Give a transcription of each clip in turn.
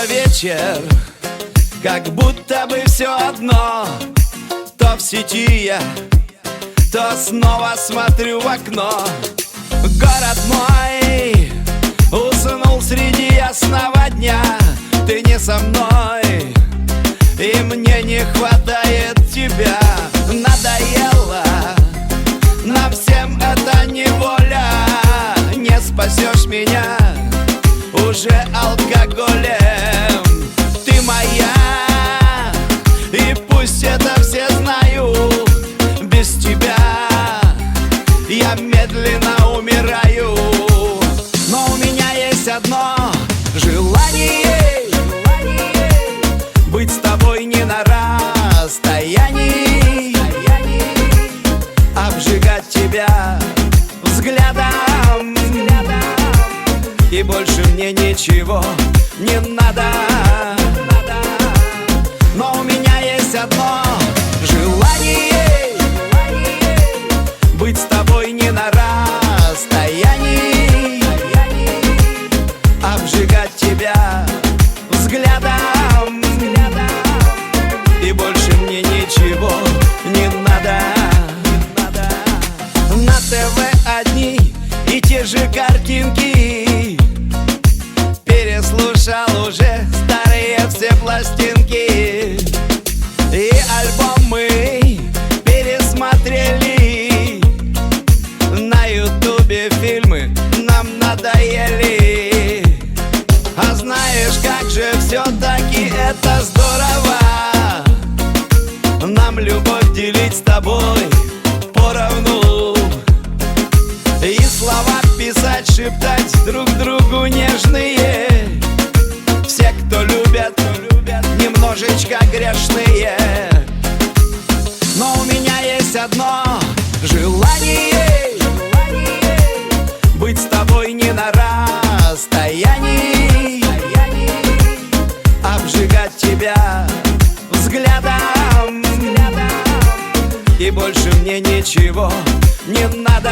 Вечер, как будто бы все одно. То в сети я, то снова смотрю в окно. Город мой уснул среди ясного дня. Ты не со мной, и мне не хватает тебя. Надоело нам всем эта неволя. Не спасешь меня уже алкоголем. Ты моя, и пусть это все знают. Без тебя я медленно умираю. Но у меня есть одно желание: быть с тобой не на расстоянии, обжигать тебя взглядом. И больше мне ничего не надо. Но у меня есть одно желание: быть с тобой не на расстоянии, обжигать тебя взглядом. И больше мне ничего не надо. На ТВ одни и те же картинки. Переслушал уже старые все пластинки, и альбомы пересмотрели. На ютубе фильмы нам надоели. А знаешь, как же все-таки это здорово, нам любовь делить с тобой поровну. И слова писать, шептать друг другу нежные. Все, кто любят, немножечко грешные. Но у меня есть одно желание: быть с тобой не на расстоянии, обжигать тебя взглядом. И больше мне ничего не надо.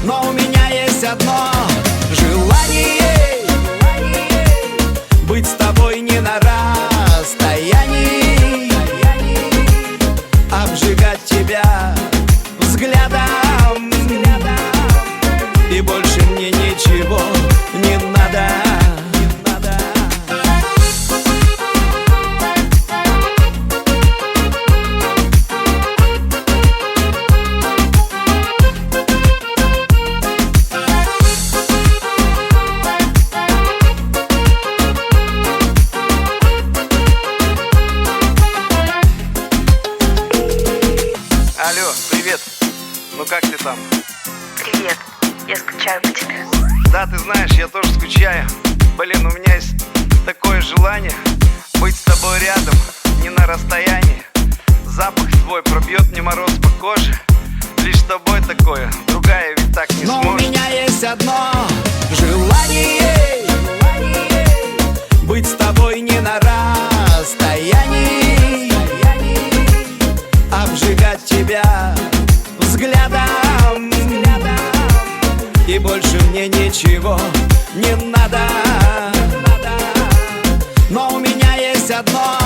Но у меня есть одно желание: быть с тобой не на расстоянии, обжигать тебя взглядом. И больше мне ничего не надо. Алло, привет. Ну как ты там? Привет, я скучаю по тебе. Да, ты знаешь, я тоже скучаю. Блин, у меня есть такое желание быть с тобой рядом, не на расстоянии. Запах твой пробьет мне мороз по коже. Лишь с тобой такое, другая ведь так не Но сможет. у меня есть одно желание: быть с тобой не на расстоянии, обжигать тебя взглядом. И больше мне ничего не надо. Но у меня есть одно